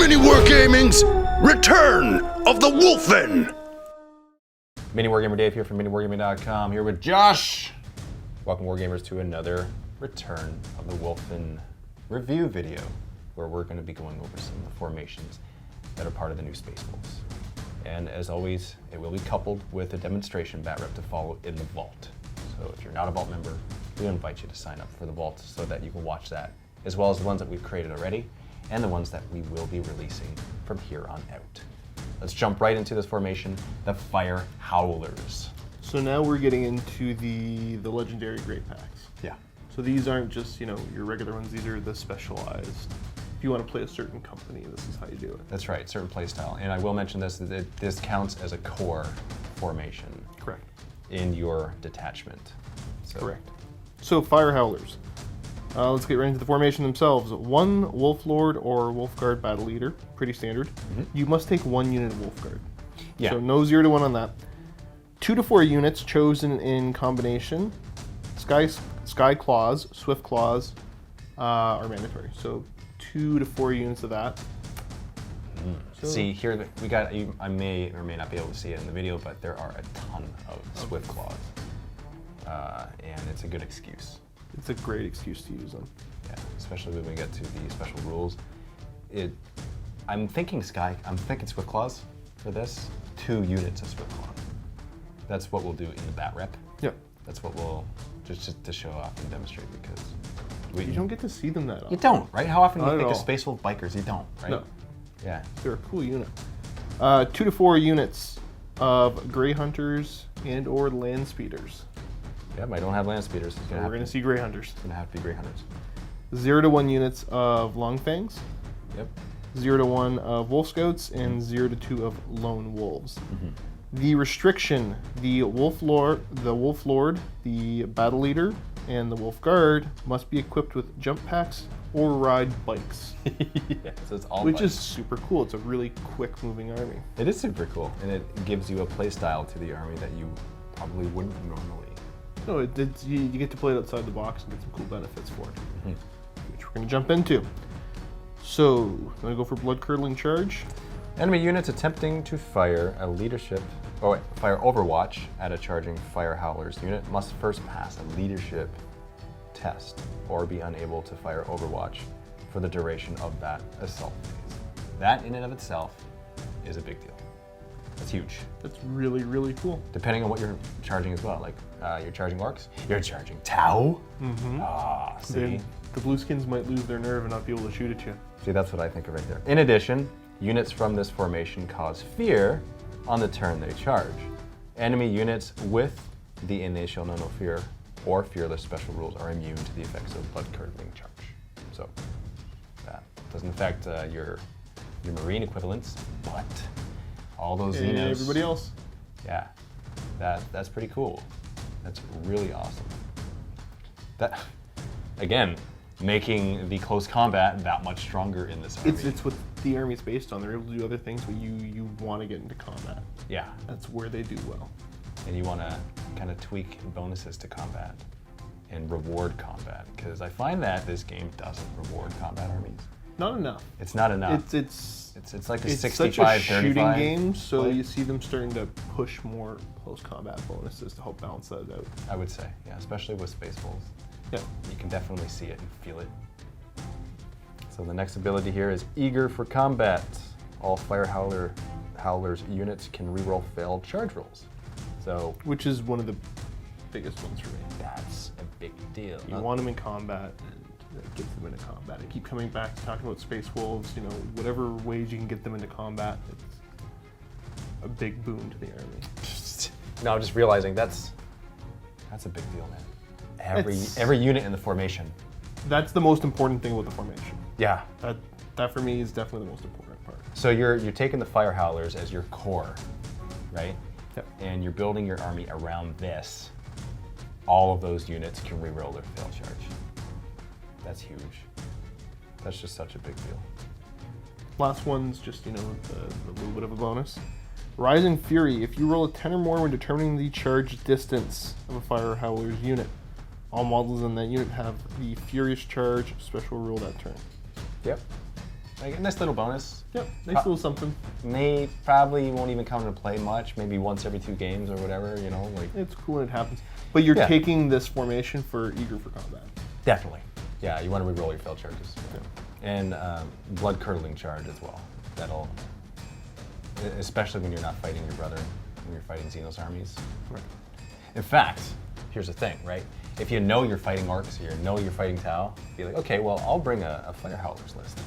MiniWarGaming's Return of the Wulfen. MiniWarGamer Dave here from MiniWarGaming.com, here with Josh. Welcome, Wargamers, to another Return of the Wulfen review video, where we're going to be going over some of the formations that are part of the new Space Wolves. And as always, it will be coupled with a demonstration bat rep to follow in the vault. So if you're not a vault member, we invite you to sign up for the vault so that you can watch that, as well as the ones that we've created already, and the ones that we will be releasing from here on out. Let's jump right into this formation, the Firehowlers. So now we're getting into the legendary great packs. Yeah. So these aren't just, your regular ones, these are the specialized. If you want to play a certain company, this is how you do it. That's right, certain playstyle. And I will mention this, that this counts as a core formation. Correct. In your detachment. So. Correct. So Firehowlers. Let's get right into the formation themselves. One Wolf Lord or Wolf Guard battle leader, pretty standard. Mm-hmm. You must take one unit of Wolf Guard. Yeah. So no 0 to 1 on that. 2 to 4 units chosen in combination. Sky Claws, Swift Claws are mandatory. So 2 to 4 units of that. So, see here, we got. I may or may not be able to see it in the video, but there are a ton of Swift Claws, and it's a good excuse. It's a great excuse to use them. Yeah, especially when we get to the special rules. I'm thinking Swift Claws for this. 2 units of Swift Claws. That's what we'll do in the bat rep. Yep. That's what we'll just to show off and demonstrate, because you don't get to see them that often. You don't, right? How often do you think of all. Space Wolf bikers? You don't, right? No. Yeah. They're a cool unit. 2 to 4 units of Grey Hunters and or Land Speeders. Yep, I don't have land speeders. We're going to see Grey Hunters. It's going to have to be Grey Hunters. 0 to 1 units of Long Fangs. Yep. 0 to 1 of Wolf Scouts, and 0 to 2 of Lone Wolves. Mm-hmm. The restriction: the Wolf Lord, the Battle Leader, and the Wolf Guard must be equipped with jump packs or ride bikes. Yeah, so it's all which bikes. Is super cool. It's a really quick moving army. It is super cool, and it gives you a play style to the army that you probably wouldn't normally. No, you get to play it outside the box and get some cool benefits for it, which we're going to jump into. So, I'm going to go for Blood Curdling Charge. Enemy units attempting to fire Overwatch at a charging Firehowlers unit must first pass a leadership test or be unable to fire Overwatch for the duration of that assault phase. That in and of itself is a big deal. That's huge. That's really, really cool. Depending on what you're charging as well. Like, you're charging orcs, you're charging Tau. Mm-hmm. See? The Blueskins might lose their nerve and not be able to shoot at you. See, that's what I think of right there. In addition, units from this formation cause fear on the turn they charge. Enemy units with the Initial No Fear or Fearless special rules are immune to the effects of Blood Curdling Charge. So, that doesn't affect your Marine equivalents, but all those Xenos. And everybody else. Yeah, that's pretty cool. That's really awesome. That, again, making the close combat that much stronger in this army. It's what the army's based on. They're able to do other things, but you want to get into combat. Yeah. That's where they do well. And you want to kind of tweak bonuses to combat and reward combat, because I find that this game doesn't reward combat armies. Not enough. It's not enough. It's like a it's 65-35 such a shooting game, so play. you see them starting to push more close combat bonuses to help balance that out. I would say, yeah, especially with Space Wolves. Yeah. You can definitely see it and feel it. So the next ability here is Eager for Combat. All Firehowlers units can reroll failed charge rolls. So, which is one of the biggest ones for me. That's a big deal. You want them in combat, and that gets them into combat. I keep coming back to talking about Space Wolves. Whatever ways you can get them into combat, it's a big boon to the army. No, I'm just realizing that's a big deal, man. Every unit in the formation. That's the most important thing about the formation. Yeah. That for me is definitely the most important part. So you're taking the Firehowlers as your core, right? Yep. And you're building your army around this. All of those units can reroll their fail charge. That's huge. That's just such a big deal. Last one's just, a little bit of a bonus. Rising Fury. If you roll a 10 or more when determining the charge distance of a Firehowlers unit, all models in that unit have the Furious Charge special rule that turn. Yep. Like a nice little bonus. Yep, nice little something. Probably won't even come into play much. Maybe once every 2 games or whatever. You know, like It's cool when it happens. But you're taking this formation for eager for combat. definitely. Yeah, you want to reroll your failed charges. And blood curdling charge as well. That'll, especially when you're not fighting your brother, when you're fighting Xenos armies. Right. In fact, here's the thing, right? If you know you're fighting orcs or you know you're fighting Tau, be like, okay, well, I'll bring a Firehowlers list.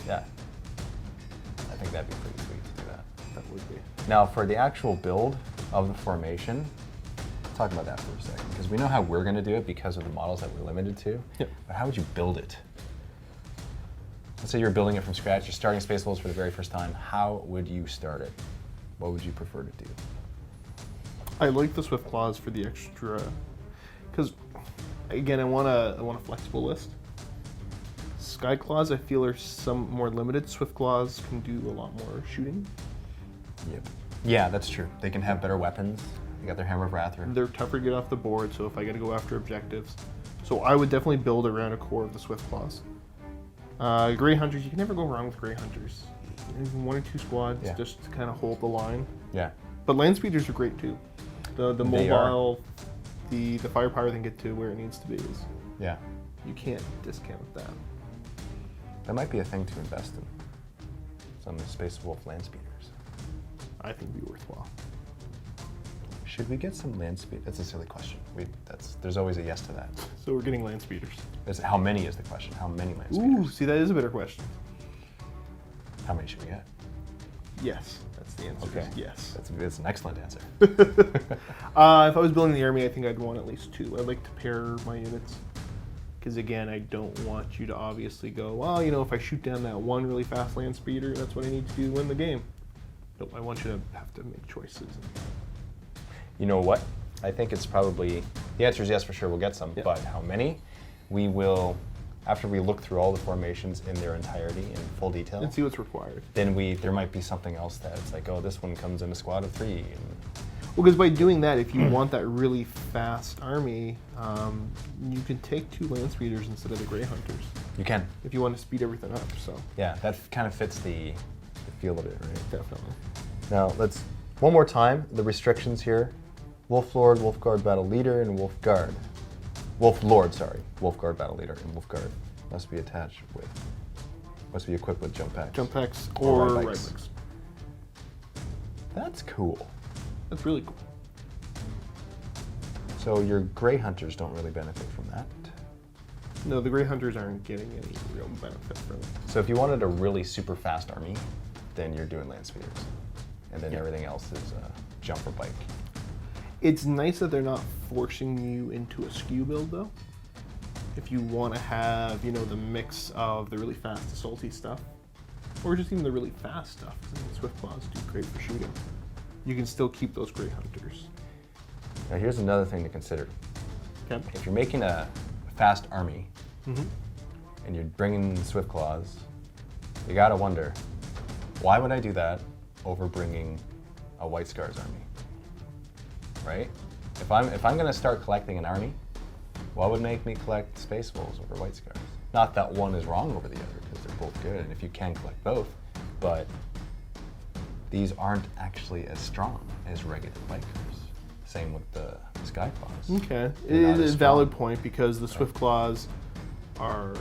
Yeah. I think that'd be pretty sweet to do that. That would be. Now, for the actual build of the formation, let's talk about that for a second, because we know how we're going to do it because of the models that we're limited to. Yep. But how would you build it? Let's say you're building it from scratch, you're starting Space Wolves for the very first time. How would you start it? What would you prefer to do? I like the Swift Claws for the extra, because again, I want a flexible list. Sky Claws I feel are some more limited. Swift Claws can do a lot more shooting. Yep. Yeah, that's true. They can have better weapons. They got their Hammer of Wrath. They're tougher to get off the board, so if I got to go after objectives. So I would definitely build around a core of the Swift Claws. Grey Hunters, you can never go wrong with Grey Hunters. Even 1 or 2 squads just to kind of hold the line. Yeah. But Land Speeders are great too. The mobile, the firepower they can get to where it needs to be is. Yeah. You can't discount that. That might be a thing to invest in. Some Space Wolf land speeders. I think it'd be worthwhile. Should we get some land speed? That's a silly question. There's always a yes to that. So we're getting Land Speeders. How many is the question? How many land Ooh, speeders? see, that is a better question. How many should we get? Yes, that's the answer. Okay. Yes. That's an excellent answer. If I was building the army, I think I'd want at least 2. I'd like to pair my units. Because again, I don't want you to obviously go, well, you know, if I shoot down that one really fast land speeder, that's what I need to do to win the game. Nope, I want you to have to make choices. You know what? I think it's probably, the answer is yes for sure, we'll get some, but how many? We will, after we look through all the formations in their entirety in full detail. And see what's required. Then there might be something else that's like, oh, this one comes in a squad of 3. Well, because by doing that, if you want that really fast army, you can take 2 land speeders instead of the Grey Hunters. You can. If you want to speed everything up, so. Yeah, that kind of fits the feel of it, right? Definitely. Now, let's, one more time, the restrictions here. Wolf Lord, Wolf Guard Battle Leader, and Wolf Guard. Wolf Lord, sorry. Wolf Guard Battle Leader and Wolf Guard must be equipped with jump packs. Jump packs or ride ride bikes. bikes. That's cool. That's really cool. So your Grey Hunters don't really benefit from that. No, the Grey Hunters aren't getting any real benefit from it. So if you wanted a really super fast army, then you're doing land speeders. And then everything else is jump or bike. It's nice that they're not forcing you into a skew build though. If you want to have, you know, the mix of the really fast assaulty stuff, or just even the really fast stuff, because Swift Claws do great for shooting, you can still keep those Grey Hunters. Now here's another thing to consider. Okay. If you're making a fast army, and you're bringing Swift Claws, you gotta wonder, why would I do that over bringing a White Scars army? Right? If I'm gonna start collecting an army, what would make me collect Space Wolves over White Scars? Not that one is wrong over the other, because they're both good, and if you can collect both, but these aren't actually as strong as regular Bikers. Same with the Sky Claws. Okay, it They're not is as a valid strong. point because the Swift Claws are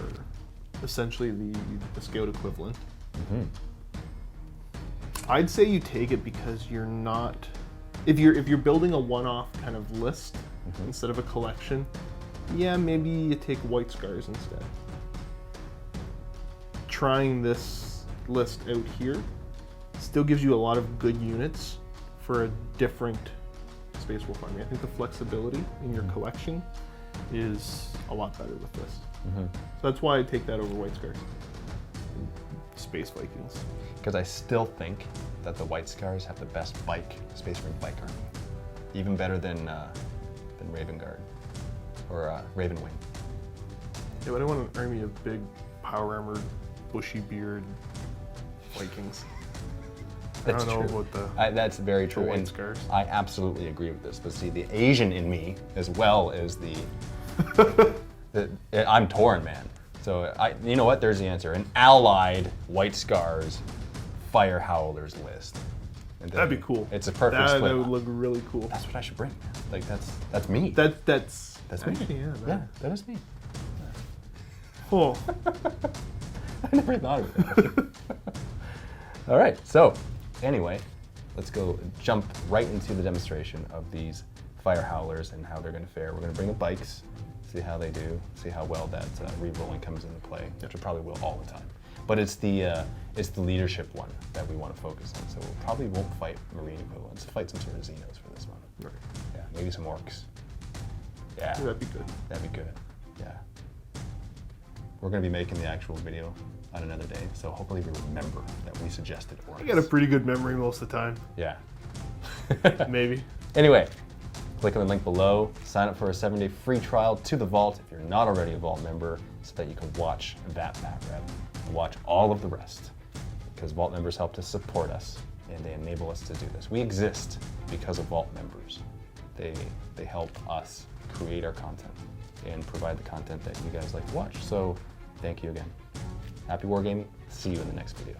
essentially the Scout equivalent. I'd say you take it because you're not, if you're building a one-off kind of list instead of a collection, yeah, maybe you take White Scars instead. Trying this list out here still gives you a lot of good units for a different Space Wolf army. I think the flexibility in your collection is a lot better with this. So that's why I take that over White Scars. Space Vikings. Because I still think that the White Scars have the best Space Marine bike army. Even better than Raven Guard or Raven Wing. Yeah, but I want an army of big, power armored, bushy beard Vikings. That's I don't know true. about That's very true. White And Scars. I absolutely agree with this. But see, the Asian in me, as well as I'm torn, man. So you know what? There's the answer. An allied White Scars Firehowlers list. And That'd be cool. It's a perfect That split. would look really cool. That's what I should bring. Like that's me. That's me. actually, yeah. Yeah, that is me. Oh. I never thought of it. All right. So anyway, let's go jump right into the demonstration of these Firehowlers and how they're going to fare. We're going to bring the bikes, see how they do, see how well that re-rolling comes into play, which it probably will all the time. But it's the leadership one that we want to focus on. So we probably won't fight Marine equivalents. Fight some sort of Xenos for this one. Right. Yeah, maybe some Orcs. Yeah. That'd be good. That'd be good. Yeah. We're going to be making the actual video on another day, so hopefully we remember that we suggested Orcs. I got a pretty good memory most of the time. Yeah. Maybe. Anyway, click on the link below, sign up for a 7-day free trial to the Vault if you're not already a Vault member, so that you can watch that back rep and watch all of the rest. Because Vault members help to support us and they enable us to do this. We exist because of Vault members. They help us create our content and provide the content that you guys like to watch. So thank you again. Happy wargaming. See you in the next video.